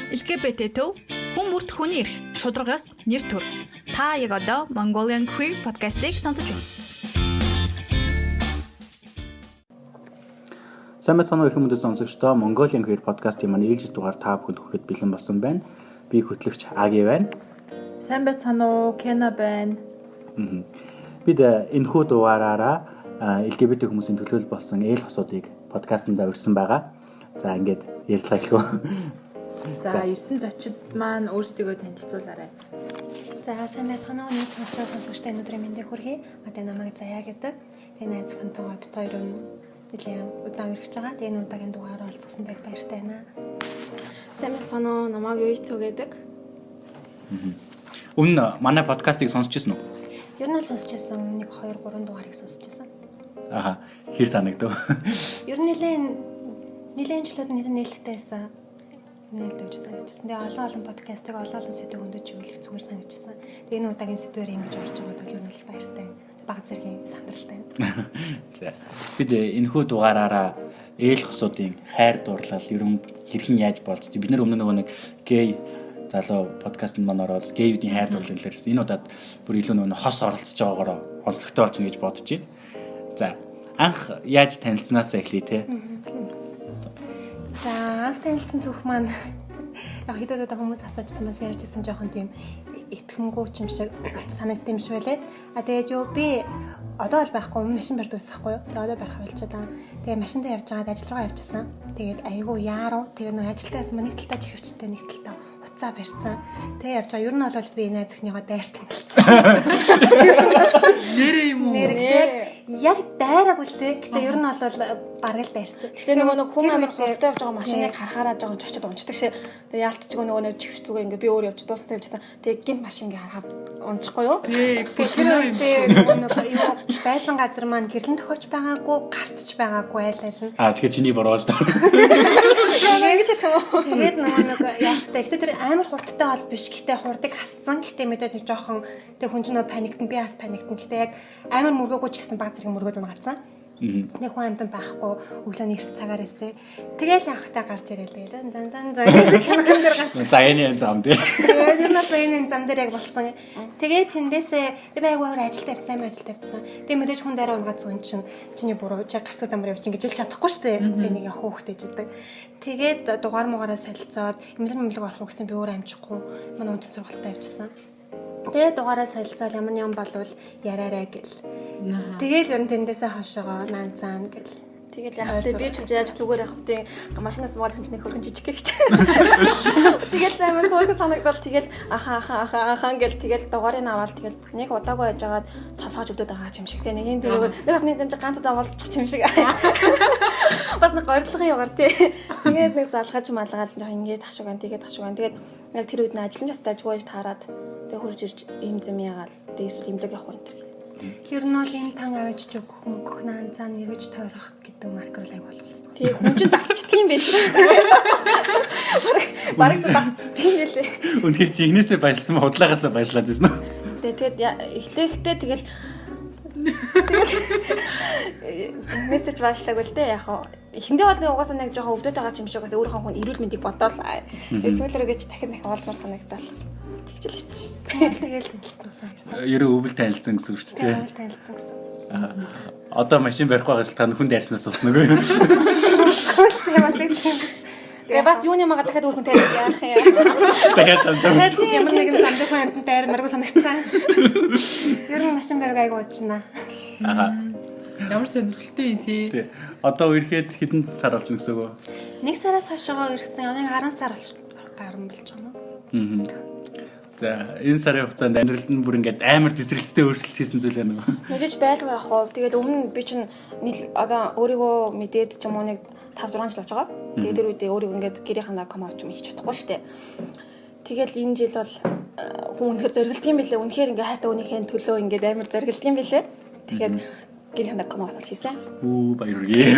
LGBT төв хүн бүрт хүний эрх шударгаас нэр төр. Та яг одоо Mongolian Queer podcast-ийг сонсож байна. Сайн мэцхан өрх хүмүүст сонсогчдоо Mongolian Queer podcast-ийн маань ээлжид дугаар та бүхэнд хүрэхэд бэлэн болсон байна. Би хөтлөгч Аги байна. Сайн байцгаана уу? Кена байна. Бид энэхүү дугаараараа LGBT хүмүүсийн төлөөлөл болсон ээл хосуудыг подкастнда өрсөн байгаа. За ингээд ярьцлаа эхлэв. За, ирсэн зочид маань өөрсдийгөө танилцуулаарай. За, сайн байцгаана уу? Нэг сонсогчтой өнөөдрийн мэндийг хүргэе. Одоо намайг Заяа гэдэг. Тэгээ найз зөвхөнтэйгээ бит хоёр нэлийн удаан ирж байгаа. Тэгээ энэ удаагийн дугаар олцсонд их баяртай байна. Сайн байцгаана уу? Намайг Юйцүү гэдэг. Өмнө манай подкастыг сонсч ирсэн үү? Ер нь л сонсч байсан. Нэг 2 3 дугаарыг сонсч байсан. Аха, хэр санагдав? Ер нь нэлээд жилүүд нээлттэйсэн. Нээлттэйж санагдсан. Тэгээ олон подкастыг олон сэдвийг өндөж өгөх зүгээр санагдсан. Тэгээ энэ удаагийн сэдвээр ингэж орж байгаад бол ер нь л баяртай. Бага зэргийн сандралтай. За. Бид энэхүү дугаараараа ээл хосуудын хайр дурлал ерөн хэрхэн яаж болцдог. Бид нар өмнө нэг гей залуу подкастт маань ороод гейүүдийн хайр дурлалын талаар хэлсэн. Энэ удаад бүр илүү нэг хос оролцож байгаагаараа онцлогтой болж байна гэж бодож байна. За. Анх яаж танилцсанаасаа эхлэе те. За, анх танилцсан түүх маань яг хэдэн удаа хүмүүс асуужсан бас ярьжсэн жоохон тийм итгэмгүй юм шиг санагдсан юм шиг байлээ. Тэгээд би одоо л байхгүй машин барьдагс байхгүй юу. Тэгээд одоо барих болчиход байгаа. Тэгээд машиндаа явж байгаад ажил руугаа явчихсан. Тэгээд айгүй яаруу. Тэгээд нэг ажилтаас нэг талдаа чихвчтэй нэг талдаа уцаа барьсан. Тэгээд явж байгаа. Ер нь бол би найз өхнийгөө дайрч танилцсан. Нэрээ юм уу? Яг дайраагүй л те. Гэтэ ер нь бол бараг л дайрсан. Гэтэ нөгөө хүн амар хурцтай явж байгаа машиныг харахаараа жоохон чочод унцдаг шээ. Тэгээ яалтчгүй нөгөө нэг чихвч зүгээ ингээ би өөр явж дууссан явжсан. Тэгээ гинт машин ингээ харахаар унчихгүй юу? Тэгээ байсан газар маань гэрлэн төхөж байгаагүй, гарцж байгаагүй айл нь. Тэгэхээр чиний бороож таа. Ингэж хэлэх юм уу? Тэгээд нөгөө яахтай. Гэтэ тэр амар хурдтай бол биш. Гэтэ хурдыг хассан. Гэтэ мэдээд нэг жоохон тэг хүн ч нөө паниктэн би бас паниктэн. Гэтэ яг амар мөргөөгүй ч гэсэн баг зэрэг мөргөөд унагацсан. Нэг хүн амтан байхгүй өглөөний эрт цагаар эсэ. Тэгэл явахтаа гарч ирэл тэгэл зан. Заяаны зам дээ. Тэгээд ер нь заяаны зам дээр яг болсон. Тэгээд тэндээсээ би айгуугаар ажилд авсан, ажилд авсан. Тэгээд мэдээж хүн дараа унгаад зүүн чиний буруу чи гарцгаа замаар явж ингэж чадахгүй шүү дээ. Тэгээд нэг явах хөөхтэй жидэг. Тэгээд дугаар муугаараа солилцоод эмнэлэг орох уу гэсэн би өөр амжихгүй манай үндэс сургалтад авчихсан. Тэгээд дугаараа солилцоод ямар юм болвол яраарай гэл. Тэгэл ер нь тэндээсээ хошоогоо наанцаана гэл. Тэгэл яг тэ би ч яаж зүгээр явах вэ? Машинаас муулсан чинь хөргөн жижиг гэж. Тэгэл амар хөөрхөн санагдвал тэгэл ахаа гэл тэгэл дугаарыг аваад тэгэл нэг удаагүй яжгаад толгойж өгдөд байгаа юм шиг тэ нэг энэ дөрөв нэг ганц удаа уулзчих юм шиг. Бас нэг горилгын яваар тэ. Тэгээд нэг залгаж малгаал жоо ингээд ташуугаан тэгээд яг тэр үед нэг ажлын жастаа жууж таарад тэг хурж ирж ийм зэм ягаал тэг эсвэл имлэг явах энэ төр. Ер нь бол энэ тан аваач ч өгөх наан цаана эргэж тойрох гэдэг маркер лайг боловсон. Тий хүн чинь дасчдаг юм биш үү? Бараг дасчдаг юм лээ. Үнэхээр чи игнээсээ баялсан худлагаасаа баяжлаад байсан уу? Тэгээд эхлэхдээ тэгэл мессеж баашлаг үл дээ яг хаа. Эхэндээ бол нэг угаасаа нэг жоохон өвдөд байгаа юм шиг бас өөрийнхөө хүн эрүүл мэндийг бодоол. Эсвэл рүүгээ дахин олзмар санагдал. Тэгчихлээсэн шүү. Тэгэл танилцсан. Ерөө өвөл танилцсан гэсэн үг шүү дээ. Өвөл танилцсан гэсэн. Одоо машин барих байгаа шалтгаан хүн дайрснаас болсон нөгөө. Тэгээ бас юуны магаа дахиад өөр хүн танилцах яах юм. Дахиад зам. Ямар нэгэн замдах хүн дайр маргуу санагдсан. Ер нь машин барих айгуу уучна. Аха. Ямар сонирхолтой юм тий. Одоо ирэхэд хэдэн сар болж гисэн үү? 1 сараас хойшоо ирсэн. Нэг 10 сар гарсан болж байгаа юм. За энэ сарын хугацаанд амьдралд нь бүр ингээд амар тесрэлттэй өөрчлөлт хийсэн зүйл байна уу? Мэдээж байлгүй яах вэ? Тэгэл өмнө би чинь одоо өөрийгөө мэдээд ч юм уу нэг 5 6 жил болж байгаа. Тэгээд тэр үедээ өөрийгөө ингээд гэрийнхаа ком авч юм хийж чадахгүй шүү дээ. Тэгэл энэ жил бол хүн үнэхээр зоригддаг юм билээ. Үнэхээр ингээд хайртай өөнийхөө төлөө ингээд амар зоригддаг юм билээ. Тэгэхээр гэрийнхаа ком аваад хийсэн. Баяр хүргэе.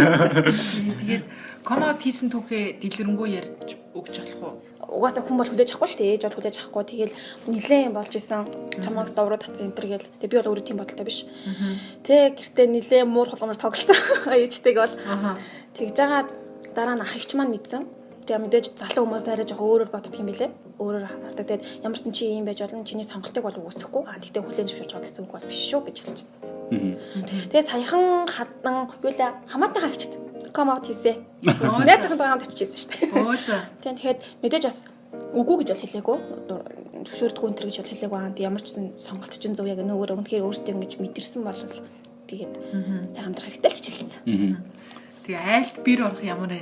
Тэгээд комод хийсэн түүхээ дэлгэрэнгүй ярьж өгч болох уу? Угаасаа хүн бол хүлээж авахгүй шүү дээ. Ээж бол хүлээж авахгүй. Тэгэл нилээн болж исэн. Чамаас довроо татсан энэ төр гээл. Тэг би бол өөрөө тийм бодолтой биш. Тэг гэртээ нилээн муур холгомж тоглосон. Ээжтэйг бол. Тэгж жагаад дараа нь ах ихч маань мэдсэн. тэгээ мэдээж залуу хүмүүс арай жоохон өөрөөр боддог юм билэ. Өөрөөр хардаг. Тэгээд ямар ч чи ийм байж болно. Чиний сонголтыг бол үгүйсэхгүй. Гэхдээ хүлээн зөвшөөрч байгаа гэсэн үг бол биш шүү гэж хэлчихсэн. Тэгээ саяхан хадан юу лээ хамаатан хаагчд коммент хийсэ. Найз захтай хамт очижсэн шүү дээ. Оо за. Тэгэхээр мэдээж бас үгүй гэж бол хэлээгүй. Зөвшөөрдгөө энэ гэж бол хэлээгүй. Ант ямар ч сонголт чинь зөв яг нөгөө үнэхээр өөртөө ингэж мэдэрсэн бол тэгээд сайн хамтрах хэрэгтэй л гэж хэлсэн. Тэгээ айлт бир орох ямар вэ?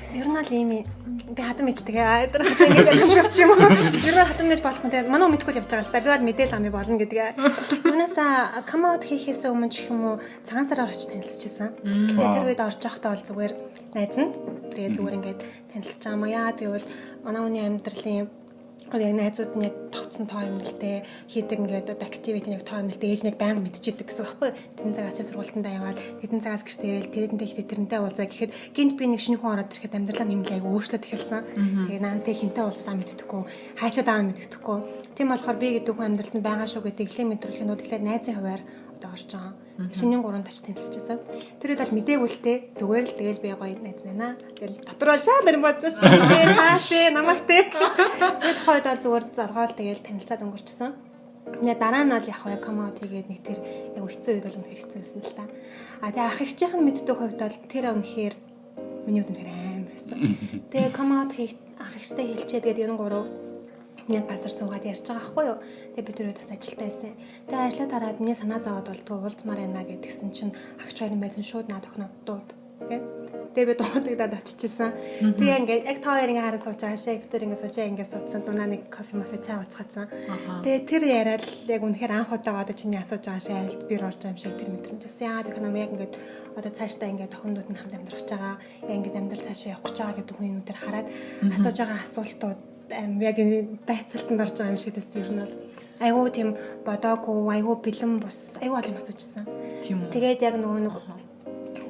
Ер нь л ийм би хатан мэддэг. Айдар хатан ингэж явчих юм уу? Ер нь хатан байж болох юм. Тэгээд манай мэдгүй л явж байгаа л та. Би бол мэдээл амыг болно гэдэг. Юунасаа камаут хийхээс өмнө ч юм уу цагаан сараар очиж танилцчихсан. Тэгээд тэр үед орж явахдаа бол зүгээр найз нь тэгээд зүгээр ингээд танилцж байгаа юм яа. Тэгвэл манай хүний амьдралын яг найзууд нь яг тогтсон тоо юм л те хийдэг ингээд activity нэг тоо юм л те ээж нэг байнга мэдчихэдэг гэсэн байхгүй. Тэдэн цагаас сургуультандаа яваад тэдэн цагаас гэртээ ирэл тэрэнтэй уулзаа гэхэд гинт би нэг шинэ хүн ороод ирэхэд амьдралаа нэмлээ айгу өөрчлөлт эхэлсэн. Тэгээ наантай хинтээ уулзаад мэддэхгүй хайчаад байгаа мэддэхгүй. Тийм болохоор би гэдэг хүн амьдралд нь байгаа шүү гэдэг ихлэ мэдрүүлэх нь бол ихлэ найзын хуваар одоо орж байгаа. Шинийн 3 тач танилцчихсан. Тэр үед бол мдээгүй л те зүгээр л тэгэл би гоё найз нана. Тэгэл дотор бол шаал юм бодож байна. Тэгээ хаашээ намайг те. Тэгэд хойд бол зүгээр залгаал тэгэл танилцаад өнгөрчихсөн. Нэ дараа нь бол яг хаа коммент хийгээд нэг тэр яг хэцүү үед бол үнэхээр хэцүү байсан л та. А тэгээ ах ихчийнх нь мэддэг хувьд бол тэр үнэхээр миний үед үнэхээр амар байсан. Тэгээ коммент хийх ах ихчтэй хэлчихэд тэгээд 93 нэг газар суугаад ярьж байгаа байхгүй юу. Тэгээ бид түрүү бас ажилтаа байсан. Тэгээ ажлаа дараад миний санаа зовоод бол уулзмаар байна гэдгсэн чинь агч хоёрын байсан шууд наад охиноо дууд. Тэгээ би дуудагдаад очижсэн. Тэгээ ингээд яг та хоёр ингээ хараа сууж байгаа шээ. Бид тэр ингээ суучаа ингээ суудсан. Дунаа нэг кофе мафе цай ууцгаасан. Тэгээ тэр яриад яг үнэхээр анх удаа одоо чиний асууж байгаа шээ. Альт бир орж байгаа юм шиг тэр мэдрэмж бас яа гэх юм яг ингээд одоо цаашдаа ингээ тохиндууд нь хамт амьдрах гэж байгаа. Яг ингээ амьдрал цаашаа явах гэж байгаа гэдэг хүмүүнүүдээр хараад асууж байгаа асуултууд яг байцаалтанд орж байгаа юм шиг байсан юм бол айгуу тийм бодоогүй айгуу бэлэн бус айгуу олон асуужсан. Тийм үү. Тэгээд яг нөгөө нэг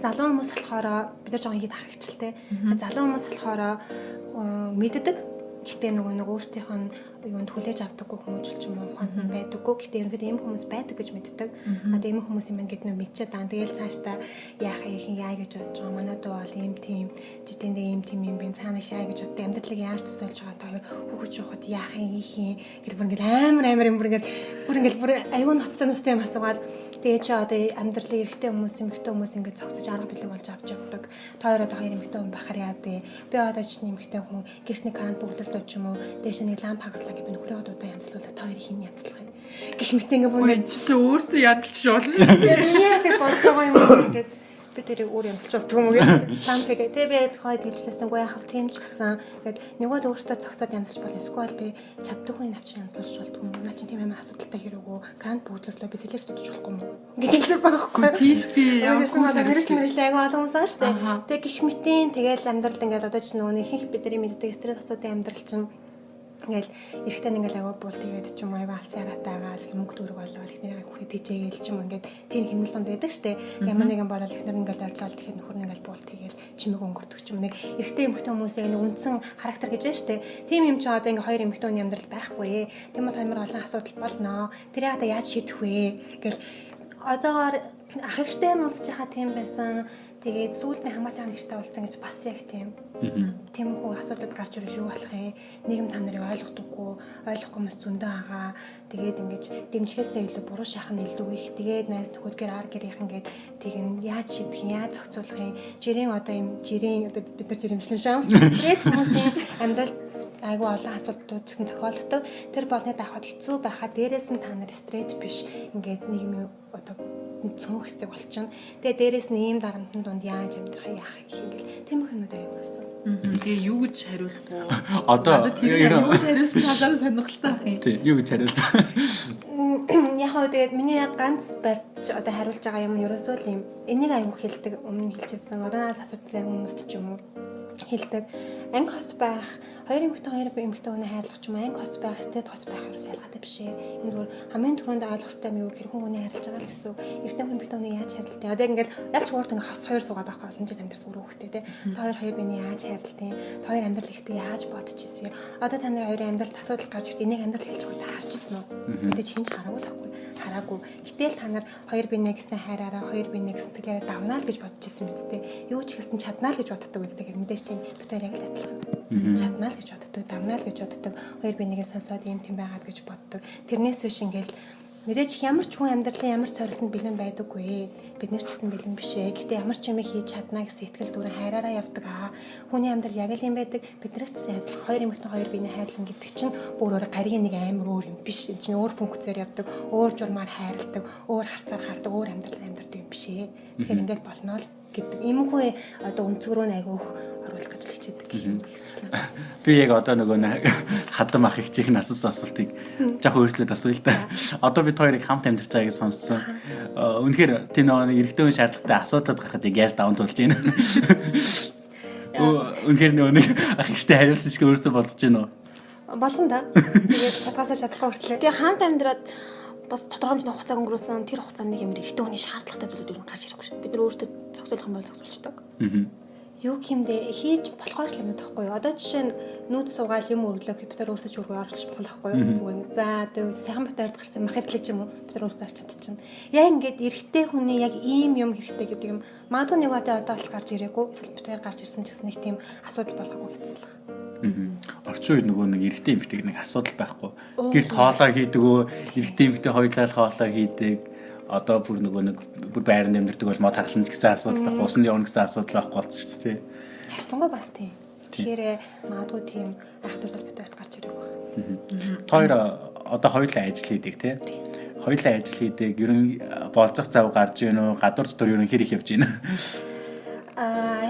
залуу хүмүүс болохоор бид нар жоохон ихэд ах хичэлтэй. Залуу хүмүүс болохоор мэддэг. Гэхдээ нөгөө өөртөөх нь юунд хүлээж авдаггүй хүмүүс ч юм уу хон байдаггүй. Гэхдээ ерөнхийдөө ийм хүмүүс байдаг гэж мэддэг. Одоо ийм хүмүүс юм гээд нөө мэдчихэд дан тэгэл цаашдаа яах яа гэж бодож байгаа. Манайд бол ийм тийм житэндээ ийм тийм юм би цаанаа шаа гэж боддог. Амьдралыг яаж төсөөлж байгаа тоо хүүхэж явахад яах ийх юм гэл бүр ингээд амар юм бүр аюу ноцтой настай юм асуугаад тэгээ чи одоо амьдралын эрэгтэй хүмүүс эмэгтэй хүмүүс ингээд цогцож арга билэг болж авч явдаг. Тоор одоо хоёр эмэгтэй хүн бахаар яа дээ. Би одоо чинь эмэгтэй хүн гэрчний карант бүгдэрдөө ч юм уу дээш нэг ламп хагаарлаа гэж би нөхрөө удаа янзлуулаад тоор хин янзлах юм. Гэх мэт ингээд бүр Ой чи өөртөө ядалж болно. яг тийм болж байгаа юм ингээд би тэрийг өөр янзлж болдгоо юм гээд лампгээ тэг би хойд хэлжлээсэнгүй яхав тийм ч гэсэн ингээд нэг бол өөртөө цогцоод янзлж болно. Эсвэл би чаддаг хүн авч янзлуулж болдгоо юм. Наа чи тийм амар асуудалтай хэрэггүй. Карант бүгдлөрлөө би сэлээс дутж болохгүй юм. Гэж хэлчихсэн байхгүй. Тийштэй ямар мэрэгчлээ айгу олон хүмүүс аа штэ. Тэг гих мэтийн тэгэл амьдралд ингээд одоо ч нөгөө ихэнх бидний мэддэг стресс асуудын амьдрал чинь ингээл эрэхтэн ингээл агуу буул тэгээд ч юм аяга алсааратаагаа мөнгө төгрөг болоод ихнэрийн хүүхэд тийжээгээл ч юм ингээд тийм хэмнэлтунд байдаг штэ. Ямар нэгэн болоод ихнэр ингээл ойрлол тэгэхээр нөхөр нь ингээл буул тэгээд чимэг өнгөрдөг ч юм нэг эрэхтэн эмэгтэй хүмүүсийн нэг үндсэн характер гэж байна штэ. Тийм юм чи одоо ингээ хоёр эмэгтэй хүний амьдрал байхгүй. Тийм бол амар олон асуудал болно. Тэрийг одоо яаж шийдэх вэ гэл одоогоор ах ихтэй нь уулзж байгаа тийм байсан. Тэгээд сүүлдээ хамаатан нэгтэй уулзсан гэж бас яг тийм хүү асуудлууд гарч ирэх юу болох юм? Нийгэм та нарыг ойлгодоггүй, ойлгохгүй мэт зөндөө байгаа. Тэгээд ингэж дэмжихээсээ илүү буруу шахах нь илүү их. Тэгээд найз нөхөдгөр ар гэрийнхэн гээд тийг нь яаж шийдэх юм, яаж зохицуулах юм? Жирийн одоо бид нар жирэмслэн шаам. Стресс хүмүүсийн амьдрал айгу олон асуудлууд ч тохиолддог. Тэр болны давхад хэцүү байхад дээрээс нь та нар стресс биш. Ингээд нийгмийн одоо цөөн хэсэг болчихно. Тэгээ дээрээс нь ийм дарамтны дунд яаж амьдрах яах их ингээл тийм хүмүүс аяг байсан. Тэгээ юу гэж хариулах вэ? Одоо тэр юу гэж хариулсан талаар сонирхолтой ах юм. Тий, юу гэж хариулсан? Яг хөө тэгээд миний ганц барьж одоо хариулж байгаа юм нь ерөөсөө л юм. Энийг аяг хэлдэг өмнө хэлчихсэн. Одоо нас асуудал хүмүүст ч юм уу хэлдэг. Анги хос байх, хоёр эмэгтэй хүний хайрлах ч юм анги хос байх, стэд хос байх ерөөс ялгаатай биш ээ. Энэ зүгээр хамгийн түрүүнд ойлгох хэрэгтэй юм юу хэрхэн хүний хайрлаж байгаа л гэсэн. Эртний эмэгтэй хүний яаж хайрлалтай. Одоо ингээд ялч хуурт ингээд хос хоёр суугаад байгаа олон жил амьдрал сүрүү хөхтэй те. Та хоёр биений яаж хайрлалтай. Та хоёр амьдрал ихтэй яаж бодож ирсэн. Одоо та нарын хоёрын амьдралд асуудал гарч ирт энийг амьдрал хэлж байгаа та харж ирсэн үү? Мэдээж хинж хараагүй л байхгүй. хараагүй. Гэтэл та нар хоёр бинэ гэсэн хайраараа хоёр бинэ гэсэн сэтгэлээрээ давнаа л гэж бодож ирсэн мэт те. Юу ч ихэлсэн чаднаа л гэж боддог үстэй гэх мэдээж тийм битээр яг л адилхан. Чаднаа л гэж боддог, давнаа л гэж боддог. Хоёр бинэгээ сонсоод юм тийм байгаад гэж боддог. Тэрнээс биш ингээл мэдээж ямар ч хүн амьдралын ямар цорилтонд бэлэн байдаггүй. Бид нар ч гэсэн бэлэн биш ээ. Гэтэ ямар ч юм хийж чадна гэсэн итгэл дүүрэн хайраараа явдаг аа. Хүний амьдрал яг л юм байдаг. Биднэрт ч хоёр эмэгтэй хоёр биений хайрлан гэдэг чинь бүр өөр гаригийн нэг амар өөр юм биш. Энэ чинь өөр функцээр явдаг, өөр журмаар хайрладаг, өөр харцаар хардаг, өөр амьдрал амьдардаг юм биш ээ. Тэгэхээр ингээд болно л гэдэг. Иймэрхүү одоо өнцгөрөө айгүйх оруулах гэж хичээдэг юм хэлчихлээ. Би яг одоо нөгөө хадам ах их чих асуусан асуултыг жоохон өөрчлөөд асууя л да. Одоо бид хоёрыг хамт амьдарч байгааг сонссон. Үнэхээр тийм нөгөө эрэгтэй хүн шаардлагатай асуудлууд гарахад яаж даван тулж байна. Үнэхээр нөгөө ах ихтэй хариулсан шиг өөрөөсөө бодож байна уу? Болгон да. Тэгээд чадгаасаа чадахгүй хүртлээ. Тэгээ хамт амьдраад бас тодорхой хэмжээний хугацааг өнгөрөөсөн тэр хугацаанд нэг юм эрэгтэй хүний шаардлагатай зүйлүүд гарч ирэхгүй шүү. Бид нар өөрсдөө зохицуулах юм бол зохицуулчихдаг. Юу гэмдэ хийж болохоор л юм таахгүй юу. Одоо жишээ нь нүүд суугаал юм өрлөө компьютер өөрсөж үргөө оруулж болохгүй юу. Зүгээр. За тэгвэл сайхан батарейд гарсан махитлж юм уу. Бид нар өөрсдөө арч чадчихна. Яг ингээд эрэгтэй хүний яг ийм юм хэрэгтэй гэдэг юм. Магадгүй нэг одоо бол гарч ирээгүй. Эсвэл батарей гарч ирсэн ч гэсэн нэг тийм асуудал болохгүй хэцэлэх. Орчин үед нөгөө нэг эрэгтэй эмэгтэй нэг асуудал байхгүй. Гэрт хоолоо хийдэг өө эрэгтэй эмэгтэй хоёулаа хоолоо хийдэг. Одоо бүр нөгөө нэг бүр байранд амьдардаг бол мод хагална гэсэн асуудал байхгүй. Усанд явна гэсэн асуудал байхгүй болсон шүү дээ. Харьцангуй бас тийм. Тэгэхээр магадгүй тийм айхтар тал битэрт гарч ирэх байх. Хоёр одоо хоёулаа ажил хийдэг тий. Хоёулаа ажил хийдэг. Ерөн болцох зав гарч ийн үү? Гадуур дотор ерөн хэр их явж байна?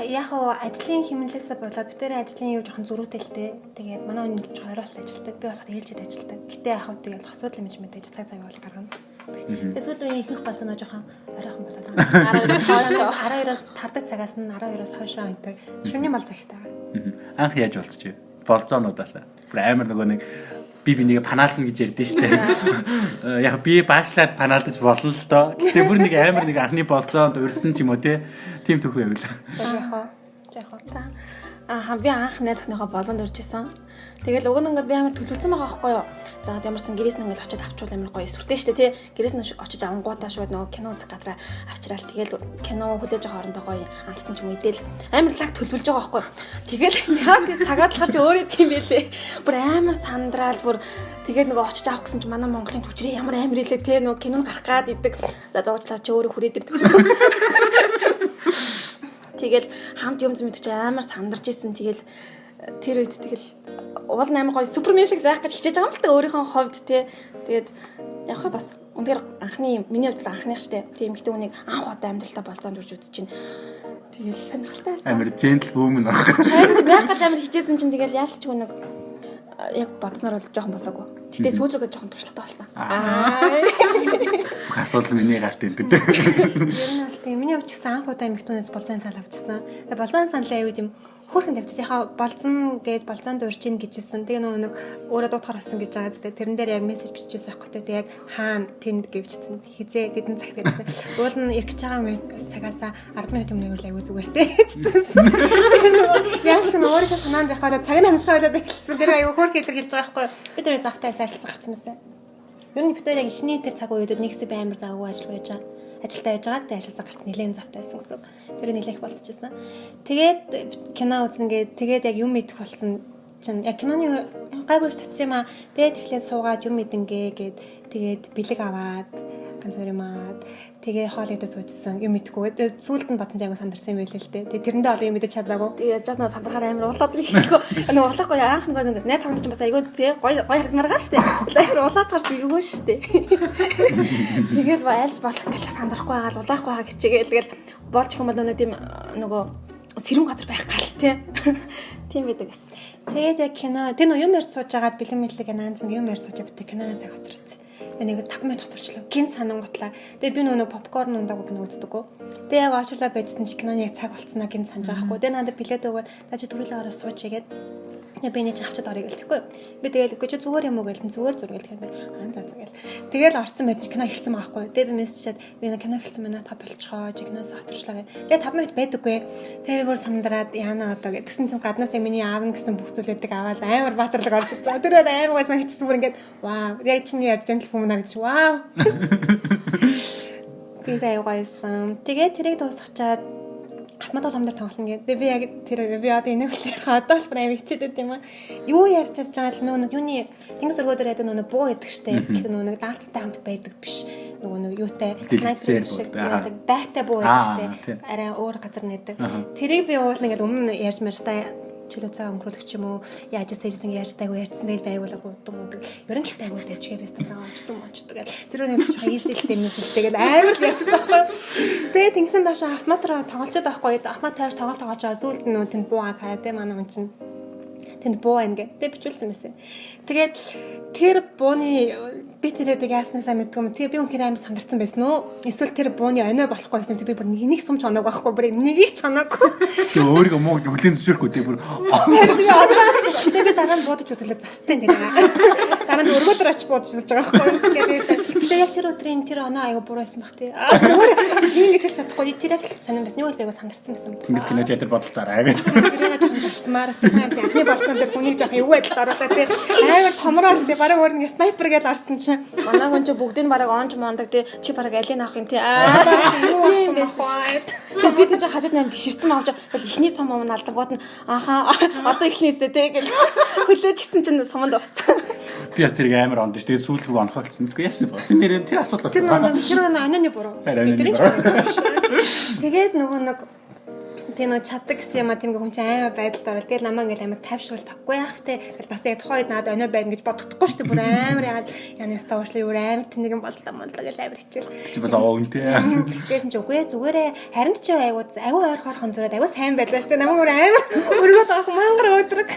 Яг уу ажлын хэмнэлээсээ болоод битэрийн ажлын юу жоохон зөрүүтэй л дээ. Тэгээд манай хүн ч хойроос ажилтдаг. Би болохоор ээлжид ажилтдаг. Гэтэ яг уу тэгээд асуудал менежмент гэж цаг цаг бол гаргана. Эсвэл үеийн ихэнх болсон нь жоохон оройхон болоод байгаа. 12-оос тардаг цагаас нь 12-оос хойшоо байдаг. Шөнийн бол цагтай. Анх яаж болцчих вэ? Болцоонуудаас. Бүр амар нөгөө нэг би бинийг панаална гэж ярьдэн штэ. Яг би баашлаад панаалдаж болно л доо. Гэтэ бүр нэг амар нэг анхны болцоонд урьсан ч юм уу те. Тим төх байвал. За. Би анх найз охиныхоо болонд урьжсэн. Тэгэл уг нь ингээд би амар төлөвлөсөн байгаа байхгүй юу. За ямар ч гэрээс нь ингээд очиод авчвал амар гоё сүртэй штэ тий. Гэрээс нь очиж авангуудаа шууд нөгөө кино үзэх газараа авчраал. Тэгэл кино хүлээж байгаа хоорондоо гоё амтсан ч юм идэл амар лаг төлөвлөж байгаа байхгүй юу. Тэгэл яг цагаад л гарч өөрөө тийм байлээ. Бүр амар сандраал бүр тэгээд нөгөө очиж авах гэсэн чинь манай Монголын түвшрээ ямар амар илээ тий нөгөө кинонд гарах гад идэг. За зурчлаа чи өөрөө хүрээд идэг. Тэгэл хамт юм зэмдэг чи амар сандарч исэн. Тэгэл тэр үед тэгэл уул амар гоё супермен шиг заах гэж хичээж байгаа юм л та өөрийнхөө ховд тий. Тэгээд яг хөө бас үнээр анхны миний хувьд анхных штэ. Тийм ихтэй үнийг анх удаа амьдралтаа болцоонд үрж үзэж чинь. Тэгэл сонирхолтой байсан. Амар джентл вумен баг. Харин яг гал амар хичээсэн чинь тэгэл яалч нэг яг бодсноор бол жоохон болоогүй. Гэтэ сүүл рүүгээ жоохон туршлагатай болсон. Бүх асуудал миний гарт энэ дээ. Ер нь бол тийм миний хувьд ч гэсэн анх удаа эмэгтүүнээс болцооны санал авчихсан. Тэгээ болцооны саналаа аюуд юм хөөрхөн тавьчихсан. Яхаа болцсон гээд болцоонд урьж ийн гэжсэн. Тэгээ нөгөө нэг өөрөө дуутахаар болсон гэж байгаа зү. Тэрэн дээр яг мессеж биччихсэн байхгүй те. Яг хаана тэнд гэвчсэн. Хизээ гэдэн цагт ирсэн. Уул нь ирэх гэж байгаа цагаасаа 10 минут өмнө ирвэл аюу зүгээр те гэжсэн. Яг ч өөрийнхөө санаанд байхаараа цаг нь амжихаа болоод эхэлсэн. Тэр аюу хөөрх илэрхийлж байгаа байхгүй. Би тэр завтаа ажилласан гарсан байсан. Ер нь битээр яг эхний тэр цаг үеуд нэгсээ амар завгүй ажил байж байгаа. Ажилдаа яж байгаа. Тэгээ ажилласаа гарсан нэлээд завтай байсан гэсэн. Тэр нэлээх болцчихсан. Тэгээд кино үзнэгээд тэгээд яг юм идэх болсон чинь яг киноны гайгүй татсан юм аа. Тэгээд эхлээд суугаад юм идэнгээ гээд тэгээд бэлэг аваад ганц өөр юм аа. Тэгээ хоолойдоо суужсан юм идэхгүй. Тэгээд сүүлд нь бодсон яг сандарсан юм байлээ л дээ. Тэгээд тэрэндээ олон юм мэдэж чадаагүй. Тэгээд яаж нэг сандрахаар амар улаад ирэхгүй. Нөгөө улаахгүй анх нэг найз цогт ч бас айгүй тий гоё харагмаар байгаа штэ. Тэгэхээр улаач гарч иргөө штэ. Тэгээд аль болох гэж сандрахгүй байгаа улаахгүй байгаа хичээгээл тэгэл болж юм бол тийм нөгөө сэрүүн газар байх гал тий. Тийм байдаг гэсэн. Тэгээд яг кино тэр юм ярьж сууж агаад бэлэн мэлэг наанз юм ярьж сууж битээ кино цаг хоцорсон. Нэг 5 минут хоцорчлоо. Гин санангуутлаа. Тэгээд би нөгөө попкорн ундаг кино үздэг. Тэгээд яг аашлаа байжсан чи киноны цаг болцсноо гин санаж байгаа хгүй. Тэгээд надад билет өгөөд та чи төрөлөөрөө сууч игээд Тэгээ би нэг авчид орё гэлтэхгүй. Би тэгэл үгүй чи зүгээр юм уу гэлсэн зүгээр зургал гэхээр би за гэл. Тэгэл орцсон байж кино хэлсэн байхгүй. Тэгээ би мессежэд би кино хэлсэн байна та болцохоо чи киноос хатарчлаа гэ. Тэгээ 5 минут байдаггүй. Тэгээ би бүр сандраад яана одоо гэдгсэн чинь гаднаас миний аавна гэсэн бүх зүйлүүдийг аваад амар баатарлаг орж ирж байгаа. Тэр амар байсан хэвчсэн бүр ингээд вау яг чиний ярьж байгаа хүмүүс гэж вау. Тэр аюугайсан. Тэгээ тэрийг дуусгачаад Ахмад бол хамдар тоглоно гэдэг. Би яг тэр би одоо энийг одоо л прайм хичээдэг юм аа. Юу ярьж авч байгаа л нөө юуны тэнгис өргөдөр яд нөө буу гэдэг штеп. Гэхдээ нөө даалцтай хамт байдаг биш. Нөгөө юутай дайтай буу гэдэг штеп. Арай өөр газар нэдэг. Тэрийг би уул ингээд өмнө ярьж мэртай чөлөө цагаан өнгөрүүлэх юм уу? Яаж сайжсан ярьж тайгүй ярьсан дээр байгуулаагүй юм. Ерөн л тайгүй дэжгээ байсан байгаа очдог гэл. Тэр нэг ч хийсэл дэмнэс тэгээд амар л ярьсан байхгүй. Тэгээд тэнгисэн доош автоматар тоглолцоод байхгүй. Автомат тойр тоглолт тоглож байгаа зүйлд нөө тэнд буугаа хараад манай хүн чинь тэнд буу ингээ. Тэгээд бичүүлсэн байсан. Тэгээд тэр бууны би тэрээд яаснасаа мэдгүй юм. Тэгээ би үнхээр амар сандарсан байсан уу? Эсвэл тэр бууны онио болохгүй байсан. Би бүр нэг сум чоног байхгүй. Бүр нэгийг чоноогүй. Тэгээ өөрийгөө муу хүлэн зөвшөөрөхгүй тэгээ бүр тэгээ би дараа нь буудаж үзлээ засцсан тэгээ. Дараа нь өргөдөр очиж буудаж үзэж байгаа байхгүй. Тэгээ яг тэр өдрийн тэр оноо аяга буруу байсан баг тий. Зүгээр ингэж хэлж чадахгүй. Тэр яг л сонирн бас нэг байга сандарсан байсан. Тэнгис кино театр бодолцаараа. Тэгээ жоохон засмаар анхны болсон тэр хүнийг жоохон эвгүй байдалд оруулаад тий. Амар томроод тий бараг өөр нэг снайпер гэж орсон чинь манай хүн ч бүгдийг бараг онж мондаг тий чи бараг алийг авах юм тий тийм байсан. Тэгээ би тийж хажууд найм биширсэн авч ихний сум юм алдангууд нь ааха одоо ихнээсээ тий гэж хүлээжсэн чинь суманд усцсан. Би бас тэр амар онд ш. Тэгээ сүүл рүү онхолцсон. Тэгвэл яасан бэ? Тэр асуудал болсон. Тэр онооны буруу. Тэгээд нөгөө нэг тийм нэг чаддаг гэсэн юм а тийм хүн чинь амар байдалд орол. Тэгээд намаа ингээл амар тайвшруул тавгүй яахтэй. Бас яг тухайд надад онио байна гэж бодохдохгүй шүү дээ. Бүр амар яагаад янаас тоошлоо юу амар тэнэг юм боллоо гэж амар хичээл. Чи бас оо үнтэй. Тэгээд ч үгүй зүгээрээ харин ч айгуу ойр хорхон зүрээд айгуу сайн байлаа шүү дээ. Намаа бүр амар өргөд авах мангар өдрөг.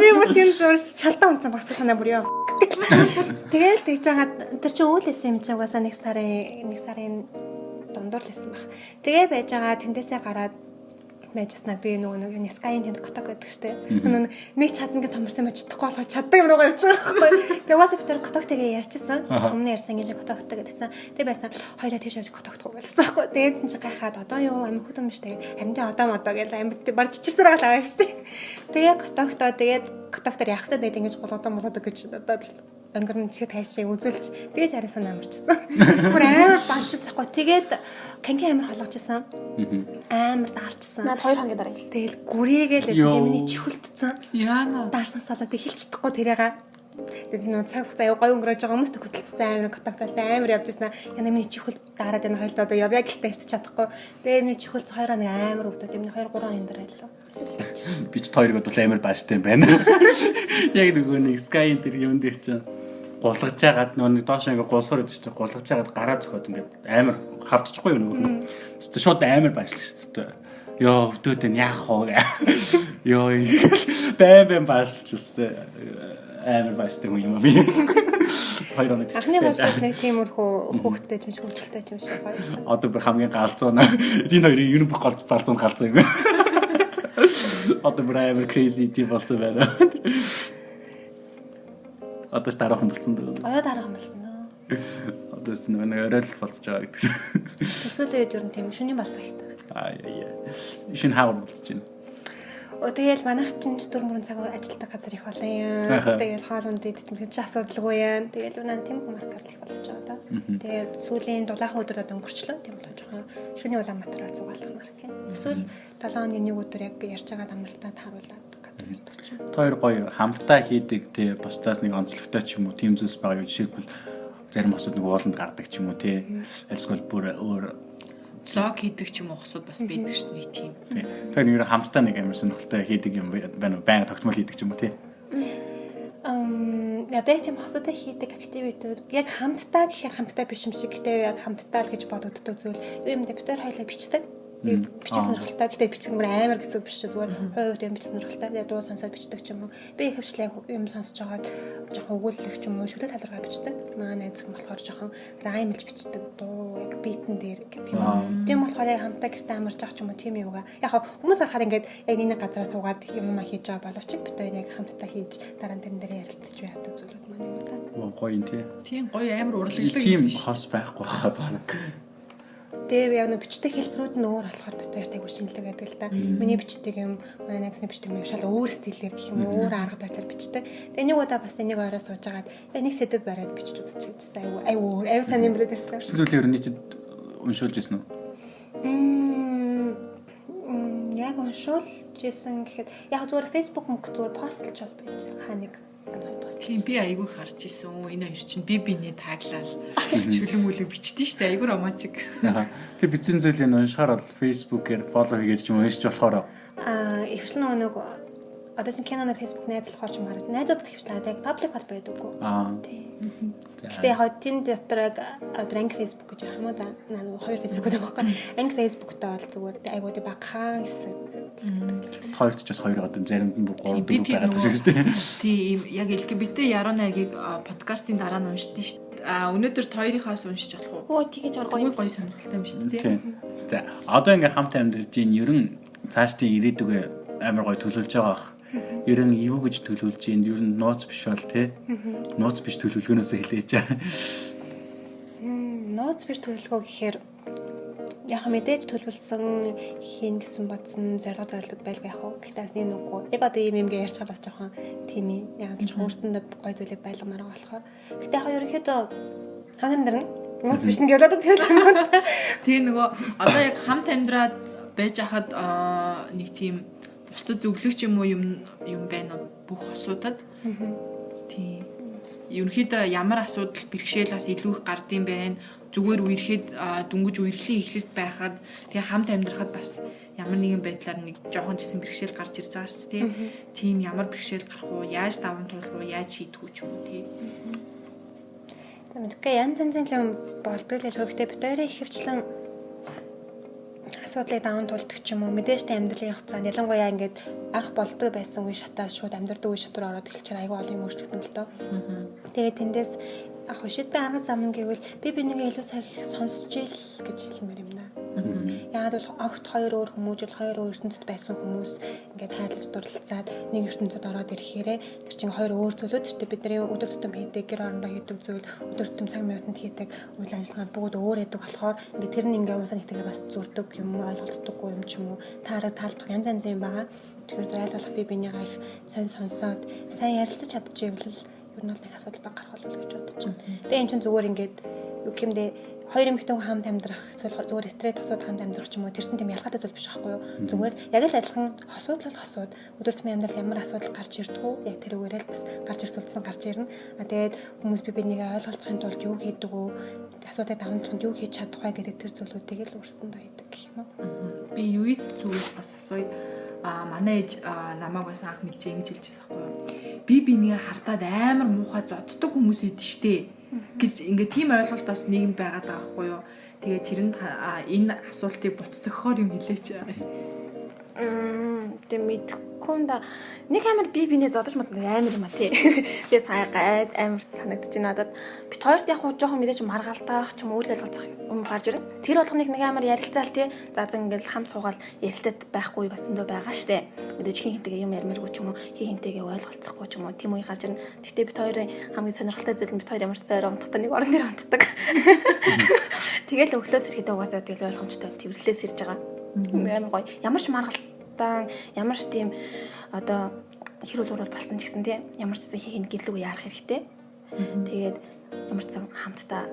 Би бүр тийм зурс чалдаа унцсан багсаа санаа бүр ёо. Тэгээд тэгж байгаа тэр чинь үүлээсэн юм чинь угаасаа нэг сарын дундуур л байсан баг. Тэгээ байж байгаа тэндээсээ гараад мэжснаа би нөгөө юуны скайн тэнд готог гэдэг штеп. Нэг чадна гэж томорсон байж чадахгүй болохоо чаддаг юм руугаа явж байгаа байхгүй. Тэгээ WhatsApp дээр готогтэйгээ ярьчихсан. Өмнө ярьсан гэж готогтэй гэдсэн. Тэгээ байсан хоёроо тийш явж готогтох байсан байхгүй. Тэгээдсэн чи гайхаад одоо юу амин хөтөн биш тэгээ харин одоо модоо гэж амин бар чичирсээр байгаа явсан. Тэгээ готогтоо тэгээд готогтоор явахтаа тэгээд ингэж болгоод гэж одоо өнгөрн чиг тайшаа үзүүлж тэгэж арайсаа намарчсан. Бүр амар банчсан байхгүй. Тэгээд канки амар холгожсэн. Амар даарчсан. Наад 2 хоногийн дараа хэлсэн. Тэгэл гүрээгээл тийм миний чихүүлтсэн. Яана. Даарснаас болоод хэлчихдэггүй тэрээга. Тэгээд нөө цаг хугацаа гой өнгөрөөж байгаа хүмүүст хөдөлсөн амар контакттай амар явж байсан. Яна миний чихүүл дараад энэ хоёлоо одоо явъя гэхдээ ирчих чадахгүй. Тэгээд миний чихүүл 2 хоног амар өгдөө. Тэгээд 2 3 хоног дараа хэллээ. Би ч хоёрыг бол амар бааштай юм байна. Яг нөгөө нэг Sky энэ юм дээр чинь гулгаж жагаад нөгөө доош ингээ гулсуур гэдэг чинь гулгаж жагаад гараа зөхөд ингээ амар хавччихгүй юу нөгөө. Шууд амар баашлаа шүү дээ. Йоо өвдөд энэ яах вэ? Йоо бэм баашлж өстэй амар бааштай юм би. Хоёр оног анхны бодлоор нэг тиймэрхүү хөөхтэй юм шиг хөвчлөлтэй юм шиг гоё. Одоо бүр хамгийн галзуу наа. Энэ хоёрын юун бүх галзуу юм. Одоо бүр амар crazy тийм болсон байна. Одоо дараахан болсон дөө. Дараахан болсон дөө. Одоо ч нэг орой л болцож байгаа гэдэг. Эсвэл үед ер нь тийм шөнийн болцоо ихтэй. Яа. Шин хавар болцож байна. Тэгэл манайх чинь 4 цаг ажилладаг газар их олон юм. Тэгэл хоолунд идэх ч асуудалгүй юм. Тэгэл үнэн тийм маркет их болцож байгаа даа. Тэгээд сүүлийн дулаахан өдрөд өнгөрчлөө. Тийм бол жоохон шөнийн Улаанбаатараар зугаалах марк юм. Эсвэл 7 оны нэг өдөр яг ярьж байгаа амралтад харуулад хоёр гоё хамтдаа хийдэг тий бусдаас нэг онцлогтой ч юм уу тийм зүйлс байгаа юу жишээлбэл зарим босод нэг ууланд гардаг ч юм уу тий эсвэл бүр өөр влог хийдэг ч юм уу хосууд бас байдаг шүү дээ тийм. Тэр нэр хамтдаа нэг амар сонирхолтой хийдэг юм байна уу байнга тогтмол хийдэг ч юм уу тий. Ядаа тийм хосуудаа хийдэг активитүүд яг хамтдаа гэхээр хамтдаа биш юм шиг гэхдээ яг хамтдаа л гэж бодогддог зүйл. Юм дээр бид хоёр хоёлаа бичдэг. Бичиг сонирхолтой. Гэтэ бичиг мөр амар гэсэн үг биш ч зүгээр хувь хувь бичиг сонирхолтой. Тэгээ дуу сонсоод бичдэг ч юм уу. Би ихэвчлэн юм сонсож байгаад жоохон өгүүлэх ч юм уу шүлэг талбараа бичдэг. Манай найз хүн болохоор жоохон раймлж бичдэг. Дуу яг битэн дээр гэдэг юм. Тийм болохоор яг хамтаа гэртээ амарч байгаа ч юм уу тийм юугаа. Яг хүмүүс харахаар ингээд яг нэг газараа суугаад юм хийж байгаа боловч бид хоёр яг хамтдаа хийж дараа нь тэрэн дээр ярилцаж яадаг зүйлүүд маань юм даа. Гоё юм тий. Тийм гоё амар урлаглаг. Тийм хос байхгүй хаа баг. Тэр яг нэг бичдэг хэлбэрүүд нь өөр болохоор бид хоёр тайгуур шинэлэг байдаг л да. Миний бичдэг юм, манай найзны бичдэг юм шал өөр стилээр гэх юм өөр арга барилаар бичдэг. Тэгээ нэг удаа бас энийг орой сууж агаад нэг сэдв бариад бичиж үзчих гэсэн. Аюу сайн юм бэлээд ирчихсэн. Чи зүйлээ ер нь нийтэд уншуулж ирсэн үү? Яг уншуулж ирсэн гэхэд яг зүгээр Facebook мөнгө зүгээр постлж бол байж хаа нэг Тийм би айгүй харж исэн. Энэ хоёр чинь би биний таглал шүлэн мүлэг бичдээ штэ айгүй романтик. Тэг бичсэн зүйлийг уншихаар бол Facebook-ээр фоллоу хийгээд ч юм уншиж болохоор ихвчлэн нэг одоо чинь киноны Facebook найзлахаар ч юм хараад найзуудад ихвчлэн яг паблик бол байдаггүй. Тийм. Гэтэ яг тийм дотор яг анги Facebook гэж юм уу да. Хоёр Facebook гэдэг байхгүй. Анги Facebook-тай бол зүгээр айгууд багахан гэсэн. Хоёрт ч бас хоёр одоо заримд нь 3 4 байгаад байгаа шүү дээ. Тийм яг LGBT яруу найргийг подкастын дараа нь уншдээ шүү дээ. Өнөөдөр хоёрынхаас уншиж болох уу? Оо тэгэж гоё Гоё сонирхолтой юм шүү дээ. За одоо ингээ хамт амьдарч ийн ерөн цаашдын ирээдүгэ амар гоё төлөвлөж байгаа бах. Ерөн юу гэж төлөвлөж ийн ер нь нууц биш бол тий. Нууц биш төлөвлөгөөнөөсөө хэлээч. Нууц биш төлөвлөгөө гэхээр яг мэдээж төлөвлөсөн хийн гэсэн бодсон зорилгод байлгүй яах вэ? Гэхдээ нэг нүггүй. Яг одоо ийм юмгээ ярьж байгаа бас жоохон тийм ээ. Яг л өөртөндөө гой зүйлийг байлгамаар байгаа болохоор. Гэхдээ яг ерөнхийдөө хамт амьдрна. Нууц биш нэг яваад тэр юм байна. Тэгээ нөгөө одоо яг хамт амьдраад байж хахад нэг тийм бусдад зөвлөгч юм уу юм байна уу бүх асуудад. Тийм. Ерөнхийдөө ямар асуудал бэрхшээлээс илүү их гардыг байна. Зүгээр үерхэд дүнгиж үерхлийн эхлэлд байхад тэгээ хамт амьдрахад бас ямар нэгэн байдлаар нэг жоохон жисэн бэрхшээл гарч ирж байгаа шүү дээ. Тийм ямар бэрхшээл гарах уу, яаж даван туулах уу, яаж шийдэх үү ч юм уу тий. Мэдгүй янз янзын юм болдгоо л хөвгтэй бид хоёрын ихэвчлэн асуудлыг даван туулдаг ч юм уу мэдээж амьдралын хугацаанд ялангуяа ингээд анх болдог байсан үе шатаас шууд амьдрдаг үе шат руу ороод эхэлчихээр айгүй олон юм өөрчлөгдөн л доо. Тэгээд тэндээс ах шидэ арга зам гэвэл би бинийгээ илүү сайн сонсч ил гэж хэлмээр юм даа. Яагаад бол огт хоёр өөр хүмүүжил хоёр өөр ертөнцид байсан хүмүүс ингээд хайрлаж дурлалцаад нэг ертөнцид ороод ирэхээрээ тэр чинь хоёр өөр зүйлүүд шүү дээ. Бидний өдөр тутам хийдэг гэр орондоо хийдэг зүйл өдөр тутам цаг минутанд хийдэг үйл ажиллагаа бүгд өөр байдаг болохоор ингээд тэр нь ингээд уусаа нэгтэйгээ бас зүрдэг юм ойлголцдоггүй юм ч юм уу таалагдах янз янзын юм байгаа. Тэгэхээр айлуулах би бинийгаа их сайн сонсоод сайн ярилцаж чадчихвэл ер нь бол нэг асуудал баг гарах болов гэж бодож байна. Тэгээ эн чинь зүгээр ингээд юу гэмдээ хоёр эмэгтэй хамт амьдрах зүгээр стресс асуудал хамт амьдрах ч юм уу тэрсэн тийм ялгаатай зүйл биш байхгүй юу. Зүгээр яг л адилхан асуудал бол асуудал өдөр тутмын амьдрал ямар асуудал гарч ирдэг үү яг тэр үгээрээ л бас гарч ирсүүлсэн гарч ирнэ. Тэгээд хүмүүс би биднийг ойлголцохын тулд юу хийдэг үү асуудыг даван тулд юу хийж чадах вэ гэдэг тэр зүйлүүдийг л өөрсөндөө хийдэг гэх юм уу. Би юу их зүгээр бас асууя. Манай ээж намайг бас анх мэдээ ингэж хэлчихсэн байхгүй юу. Би бинийгээ хартаад амар муухай зодддаг хүмүүс идэв штэ гэж ингээ тийм ойлголт бас нийгэм байгаад байгаа байхгүй юу. Тэгээ тэрэнд энэ асуултыг буццохоор юм хэлээч. Тэг мэдхгүй да. Нэг амар биний зодож мод амар юм а тий. Би сая гайд амар санагдчих надад. Бид хоёрт яг хуу жоохон мэдээж маргаалтаах ч юм үйл ажиллагаах юм гарч ирнэ. Тэр болгоныг нэг амар ярилцаал тий. За ингээл хамт суугаал ярилцаад байхгүй бас өндөө байгаа штэ. Мэдээж хинтэйгээ юм ярмааргүй ч юм уу, хинтэйгээ ойлголцохгүй ч юм уу тийм үе гарч ирнэ. Гэхдээ бид хоёрын хамгийн сонирхолтой зүйл нь бид хоёр ямар ч зөөр унтдаг нэг орон дээр унтдаг. Тэгэл өглөөс ирэхэд угаасаа тэгэл ойлгомжтой тэрвэрлээс ирж байгаа. Амар гоё. Ямар ч маргаалтаа, ямар ч тийм одоо хэрүүл урал болсон ч гэсэн тий ямар ч зүйл хийх гэрлүүг яарах хэрэгтэй. Тэгээд ямар ч сан хамтдаа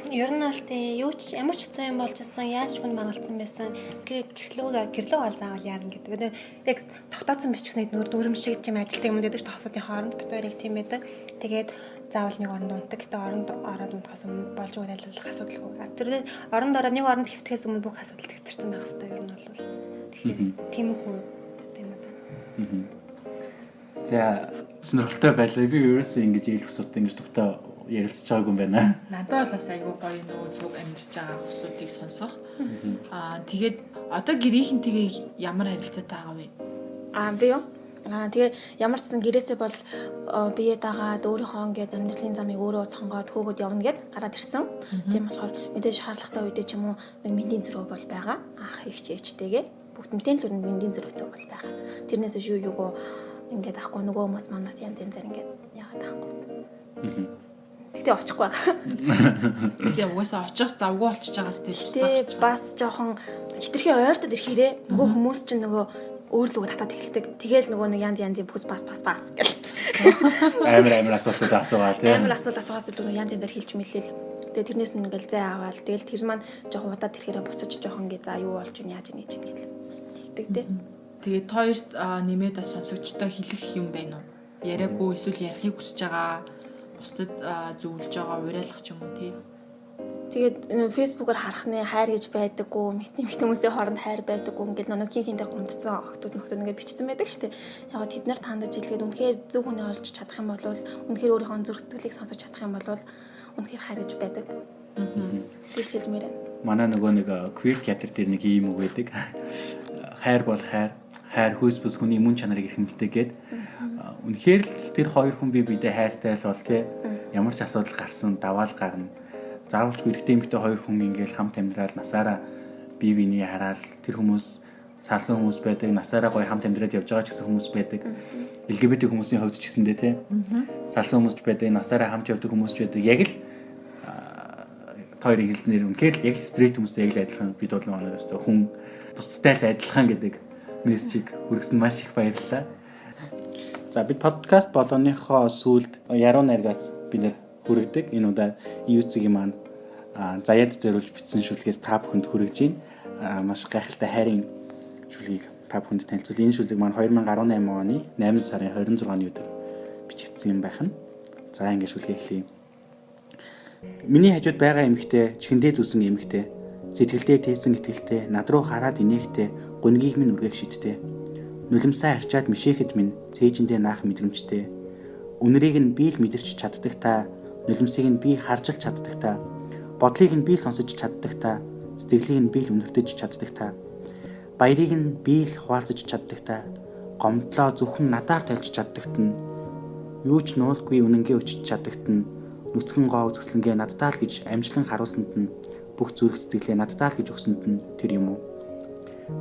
ер нь бол тий юу ч ямар ч хэцүү юм болж ирсэн яаж ч хүн маргалцсан байсан гэрлүүг ол заавал яарна гэдэг. Яг тогтооцсон биш ч нэг дүрм шиг тийм ажилтдаг юм гэдэг ч тохосуудын хооронд бид хоёрыг тийм байдаг. Тэгээд заавал нэг оронд унтдаг. Гэтэ оронд ороод унтахаас өмнө болж байгаа айлуулах асуудалгүй. Тэр оронд ороод нэг оронд хэвтгэхээс өмнө бүх асуудал төвтөрсөн байх хэрэгтэй ер нь бол. Тийм үү тийм үү. За сонирхолтой байлаа. Би ерөөсөө ингэж ийл хөсөд ингэж тогтоо ярилцж байгаагүй юм байна. Надад бол бас айгүй гоё нөгөө зүг амьдарч байгаа хүмүүсүүдийг сонсох. Тэгээд одоо гэрийнхэнтэйгээ ямар харилцаатай байгаа вэ? Би юу? Тэгээ ямар ч гэсэн гэрээсээ бол бие дагаад өөрийнхөө ингээд амьдралын замыг өөрөө сонгоод хөөгд явна гэд гараад ирсэн. Тийм болохоор мэдээж шаардлагатай үедээ ч юм уу мэндийн зөрөө бол байгаа. Ах их ч ээжтэйгээ бүгднтэй л мэндийн зөрөөтэй бол байгаа. Тэрнээс юугоо ингээд ахгүй нөгөө хүмүүс маань бас янз янзаар ингээд яагаад ахгүй. Тэгтээ очихгүй байгаа. Тэгээ угаасаа очих завгүй болчихж байгаас тэгээ бас жоохон хитрхи ойртод ирэхээрээ нөгөө хүмүүс чинь нөгөө өөрлөгөө татаад эхэлдэг. Тэгээл нөгөө нэг янз янзын бүс бас гэл. Амар асуултууд асуугаал тийм. Амар асуулаас л нөгөө янз янзаар хэлж мэлээл. Тэгээ тэрнээс нь ингээл зай аваал. Тэгэл тэр маань жоохон удаад ирэхээрээ буцаж жоохон ингээ за юу болж ийн яаж ийн гэж гэл. Тэгдэг тий. Тэгээд хоёрт нэмээд бас сонсогчтой хэлэх юм байна уу? Яриаггүй эсвэл ярихыг хүсэж байгаа бусдад зөвлөж байгаа уриалгах ч юм уу тий. Тэгээд фэйсбүүкээр харахны хайр гэж байдаггүй, мэт хүмүүсийн хооронд хайр байдаггүй ингээд нэг хинхиндээ гомдсон охтууд ингээд бичсэн байдаг шүү дээ. Яг тэд нарт хандаж хэлгээд үнэхээр зөв хүнээ олж чадах юм бол үнэхээр өөрийнхөө зүрх сэтгэлийг сонсож чадах юм бол үнэхээр хайр гэж байдаг. Тэгж хэлмээр байна. Манай нөгөө нэг queer театр дээр нэг юм үг байдаг. Хайр бол хайр хүйс бүс хүний мөн чанарыг эрхэмлдэг гээд үнэхээр л тэр хоёр хүн бие биедээ хайртай л бол тий ямар ч асуудал гарсан даваал гарна. Заавалч эрэгтэй эмэгтэй хоёр хүн ингээл хамт амьдрал насаараа бие биений хараал тэр хүмүүс салсан хүмүүс байдаг, насаараа гоё хамт амьдраад явж байгаа ч гэсэн хүмүүс байдаг. LGBT хүмүүсийн хувьд ч гэсэндээ тий. Салсан хүмүүс ч байдаг, насаараа хамт явдаг хүмүүс ч байдаг. Яг л хоёрыг хэлснээр үнэхээр л яг стрейт хүмүүстэй яг л адилхан бид бол өстой хүн бусдтай л адилхан гэдэг мессежийг хүргэсэн маш их баярлалаа. За бид подкаст болгоныхоо сүүлд яруу найргаас бид нэр хүргэдэг. Энэ удаа EUC-ийн маань заяад зориулж бичсэн шүлгээс та бүхэнд хүргэж байна. Маш гайхалтай хайрын шүлгийг та бүхэнд танилцуул. Энэ шүлгийг маань 2018 оны 8 сарын 26-ны өдөр бичигдсэн юм байна. За ингэ шүлгээ эхлэе. Миний хажууд байгаа эмэгтэй, чихэндээ зүсэн эмэгтэй, сэтгэлдээ тээсэн итгэлтэй, над руу хараад инээхтэй, гунгийг минь үргэх шидтэй. Нулимсаа арчаад мишээхэд минь цээжиндээ наах мэдрэмжтэй. Үнэрийг нь би л мэдэрч чаддаг та, нулимсыг нь би харж л чаддаг та, бодлыг нь би сонсож чаддаг та, сэтгэлийг нь би л үнэртэж чаддаг та, баярыг нь би л хуваалцаж чаддаг та, гомдлоо зөвхөн надаар тайлж чаддагт нь, юу ч нуулгүй үнэнгээ өчж чаддагт нь, нүцгэн гоо үзэсгэлэнгээ наддаа л гэж амжилан харуулсанд нь, бүх зүрх сэтгэлээ наддаа л гэж өгсөнд нь тэр юм уу?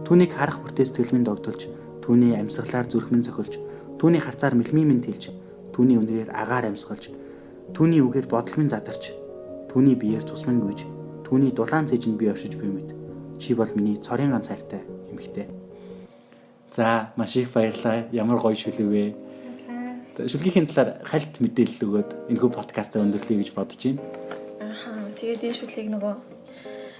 Түүнийг харах бүртээ сэтгэл минь догдолж, түүний амьсгалаар зүрх минь цохилж, түүний харцаар мэлмий минь тэлж, түүний үнрээр агаар амьсгалж, түүний үгээр бодол минь задарч, түүний биеэр цус минь гүйж, түүний дулаан цээжинд би оршиж буй мэд. Чи бол миний цорын ганц хайртай эмэгтэй. За маш их баярлалаа. Ямар гоё шүлэг вэ? Шүлгийн талаар хальт мэдээлэл өгөөд энэхүү подкастаа өндөрлөе гэж бодож байна. Тэгээд энэ шүлгийг нөгөө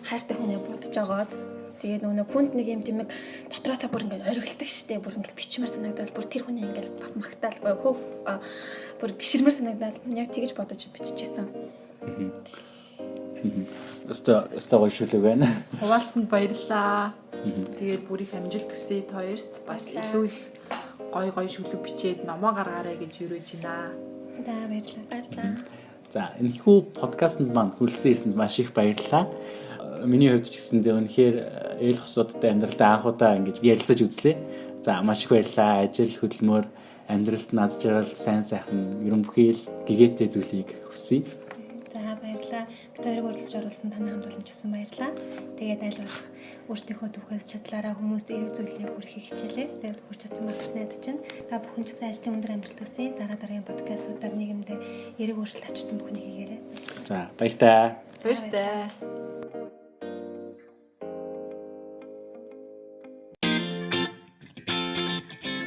хайртай хүнээ бодож агаад тэгээд нөгөө хүнд нэг юм тэмэг дотроосоо бүр ингээд оргилдаг штеп бүр ингээд бичмээр санагдал бүр тэр хүний ингээд магтаал хөв бүр гişирмээр санагдал яг тэгэж бодож биччихсэн. Өстө гоё шүлэг байна. Хуваалцсанд баярлалаа. Тэгээд бүр их амжилт хүсье хоёрт. Бас илүү их гоё шүлэг бичээд номоо гаргаарай гэж юрэж байна. За баярлалаа. За энэхүү подкастт маань хүрэлцэн ирсэнд маш их баярлалаа. Миний хувьд ч гэсэндээ үнэхээр ээл хосуудтай амьдралдаа анхудаа ингэж ярилцаж үзлээ. За маш их баярлалаа. Ажил хөдөлмөр амьдралд над жаргал сайн сайхан ерөн бүхий л гэгээтэй зүйлийг хүсье. За баярлалаа. Бид хоёрыг урьдчилж оруулсан таны хамт олонч гэсэн баярлалаа. Тэгээд аль болох өөртөөхөө түүхээс чадлаараа хүмүүст эерэг зүйлийг хүргэхийг хичээлээ. Тэгээд хүрч чадсан байх гэж найдаж байна. Та бүхэн ч гэсэн ажлын өндөр амжилт хүсье. Дараагийн подкастуудаар нийгэмдээ эерэг өөрчлөлт авчирсан бүхнийг хийгээрэй. За баяртай. Баяртай.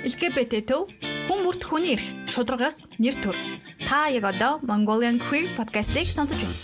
LGBT төв хүн бүрт хүний эрх шударгаас нэр төр. Та яг одоо Mongolian Queer podcast-ийг сонсож байна.